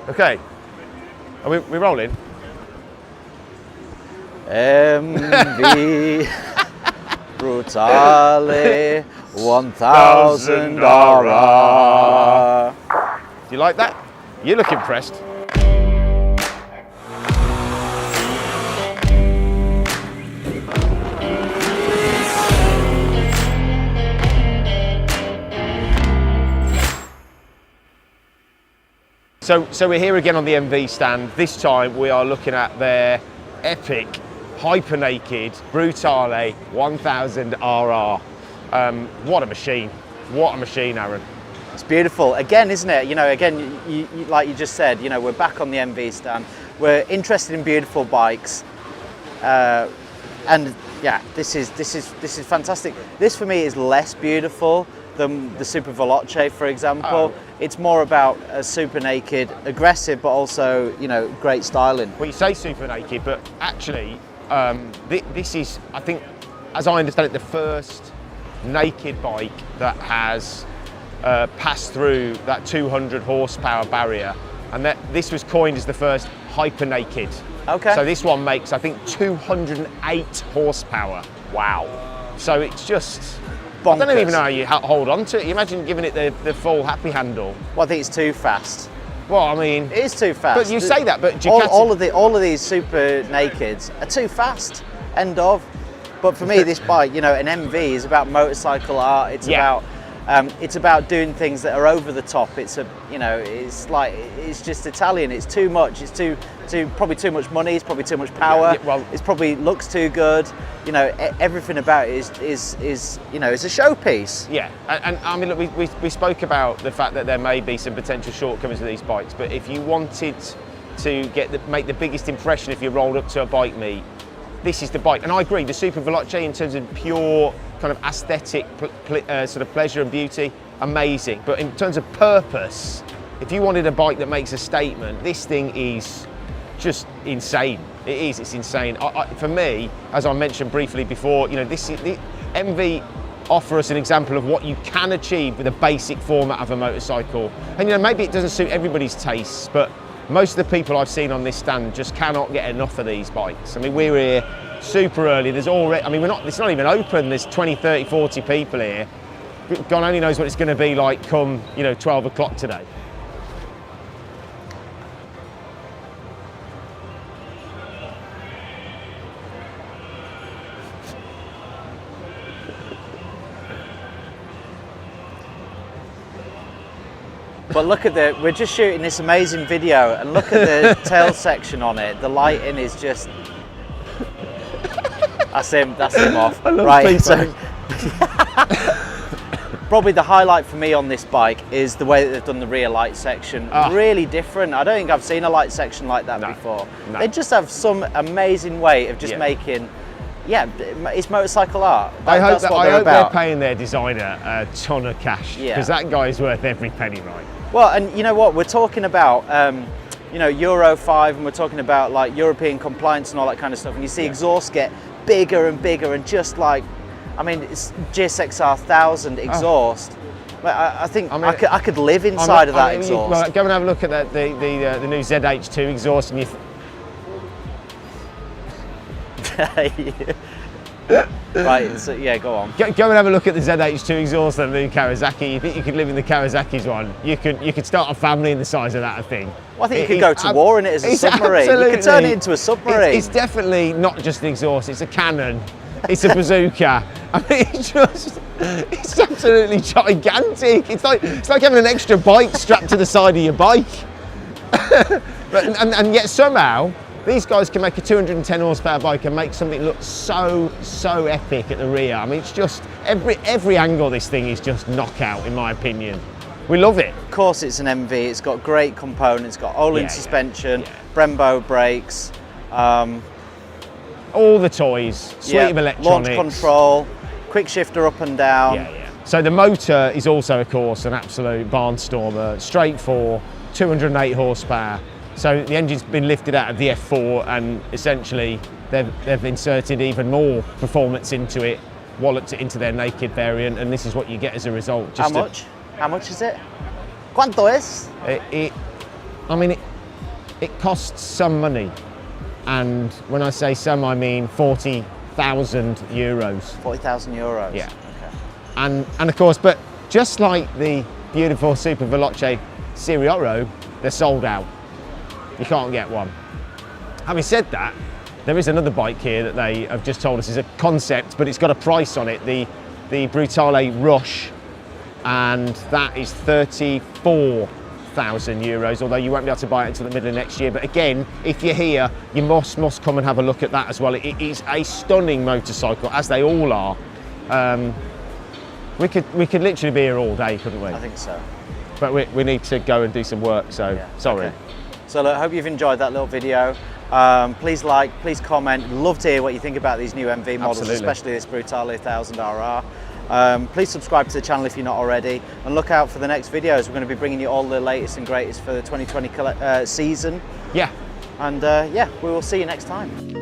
Okay. Are we rolling? MV Brutale 1000 RR. Do you like that? You look impressed. So we're here again on the MV stand. This time we are looking at their epic, hyper naked Brutale 1000 RR. What a machine! What a machine, Aaron. It's beautiful. Again, isn't it? You know, again, you, like you just said, you know, we're back on the MV stand. We're interested in beautiful bikes, and yeah, this is fantastic. This for me is less beautiful than the Super Veloce, for example. Oh. It's more about a super naked, aggressive, but also, you know, great styling. Well, you say super naked, but actually, this is, I think, as I understand it, the first naked bike that has passed through that 200 horsepower barrier, and that this was coined as the first hyper naked. Okay. So this one makes, I think, 208 horsepower. Wow. So it's just bonkers. I don't even know how you hold on to it. You imagine giving it the full happy handle. Well, I think it's too fast. Well, I mean, it is too fast. But you say that, but all of these super nakeds are too fast. End of. But for me, this bike, you know, an MV is about motorcycle art. It's about doing things that are over the top. It's it's just Italian. It's too much. It's probably too much money. It's probably too much power. It's probably looks too good. You know, everything about it is you know, it's a showpiece. Yeah, and I mean, look, we spoke about the fact that there may be some potential shortcomings with these bikes, but if you wanted to make the biggest impression if you rolled up to a bike meet, this is the bike. And I agree, the Super Veloce in terms of pure kind of aesthetic sort of pleasure and beauty, amazing. But in terms of purpose, if you wanted a bike that makes a statement, this thing is just insane. It's insane. For me, as I mentioned briefly before, you know, the MV offer us an example of what you can achieve with a basic format of a motorcycle. And you know, maybe it doesn't suit everybody's tastes, but most of the people I've seen on this stand just cannot get enough of these bikes. I mean, we're here super early. There's already, I mean, it's not even open. There's 20, 30, 40 people here. God only knows what it's going to be like come, you know, 12 o'clock today. But look at we're just shooting this amazing video, and look at the tail section on it. The lighting is just, that's him off. I love right, so probably the highlight for me on this bike is the way that they've done the rear light section. Really different. I don't think I've seen a light section like that before. No. They just have some amazing way of just making, it's motorcycle art. I hope they're paying their designer a ton of cash, because that guy's worth every penny, right? Well, and you know what, we're talking about, you know, Euro 5, and we're talking about like European compliance and all that kind of stuff, and you see exhausts get bigger and bigger, and just like, I mean, it's GSXR 1000 exhaust. But I think I could live inside of that exhaust. Well, go and have a look at the new ZH2 exhaust, and Right, so yeah, go on. Go and have a look at the ZH2 exhaust on the new Kawasaki. You think you could live in the Kawasaki's one? You could start a family in the size of that, I think. Well, I think you could go to war in it as a submarine. You could turn it into a submarine. It's definitely not just an exhaust, it's a cannon. It's a bazooka. I mean, it's absolutely gigantic. It's like having an extra bike strapped to the side of your bike. and yet somehow, these guys can make a 210 horsepower bike and make something look so epic at the rear. I mean, it's just, every angle of this thing is just knockout, in my opinion. We love it. Of course, it's an MV. It's got great components. It's got Olin suspension, Brembo brakes. All the toys, suite of electronics. Launch control, quick shifter up and down. So the motor is also, of course, an absolute barnstormer. Straight 4, 208 horsepower. So the engine's been lifted out of the F4, and essentially they've inserted even more performance into it, walloped it into their naked variant, and this is what you get as a result. How much? How much is it? ¿Cuánto es? I mean, it costs some money. And when I say some, I mean 40,000 euros. 40,000 euros? Yeah. Okay. And of course, but just like the beautiful Super Veloce Siriotto, they're sold out. You can't get one. Having said that, there is another bike here that they have just told us is a concept, but it's got a price on it, the Brutale Rush, and that is 34,000 euros, although you won't be able to buy it until the middle of next year. But again, if you're here, you must come and have a look at that as well. It is a stunning motorcycle, as they all are. We could literally be here all day, couldn't we? I think so. But we need to go and do some work, so yeah. Sorry. Okay. So look, I hope you've enjoyed that little video. Please like, please comment. Love to hear what you think about these new MV models, Absolutely. especially this Brutale 1000RR. Please subscribe to the channel if you're not already, and look out for the next videos. We're going to be bringing you all the latest and greatest for the 2020 season. Yeah. And yeah, we will see you next time.